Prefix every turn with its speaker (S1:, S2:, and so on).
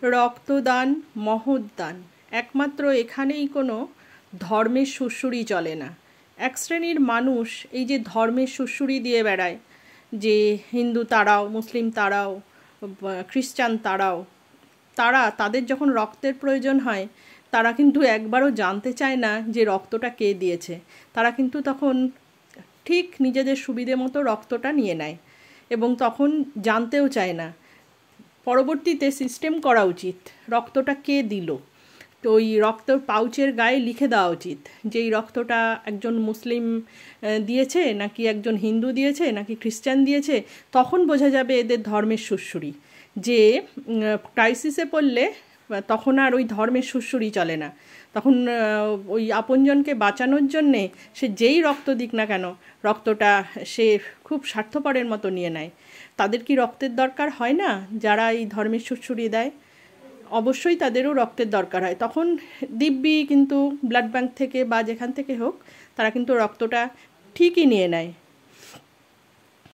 S1: রক্তদান মহৎ দান। একমাত্র এখানেই কোনো ধর্মের সুড়সুড়ি চলে না। এক শ্রেণীর মানুষ এই যে ধর্মের সুড়সুড়ি দিয়ে বেড়ায়, যে হিন্দু তারাও, মুসলিম তারাও, খ্রিস্টান তারাও, তাদের যখন রক্তের প্রয়োজন হয় তারা কিন্তু একবারও জানতে চায় না যে রক্তটা কে দিয়েছে। তারা কিন্তু তখন ঠিক নিজেদের সুবিধে মতো রক্তটা নিয়ে নেয় এবং তখন জানতেও চায় না। পরবর্তীতে সিস্টেম করা উচিত রক্তটা কে দিল, তো ওই রক্তর পাউচের গায়ে লিখে দেওয়া উচিত যে এই রক্তটা একজন মুসলিম দিয়েছে নাকি একজন হিন্দু দিয়েছে নাকি খ্রিস্টান দিয়েছে। তখন বোঝা যাবে এদের ধর্মের সুড়সুড়ি, যে ক্রাইসিসে পড়লে তখন আর ওই ধর্মের সুড়সুড়ি চলে না। তখন ওই আপনজনকে বাঁচানোর জন্যে সে যেই রক্ত দিক না কেন, রক্তটা সে খুব স্বার্থপরের মতো নিয়ে নেয়। তাদের কি রক্তের দরকার হয় না যারা এই ধর্মের সুড়সুড়ি দেয়? অবশ্যই তাদেরও রক্তের দরকার হয়। তখন দিব্যি কিন্তু ব্লাড ব্যাংক থেকে বা যেখান থেকে হোক তারা কিন্তু রক্তটা ঠিকই নিয়ে নেয়।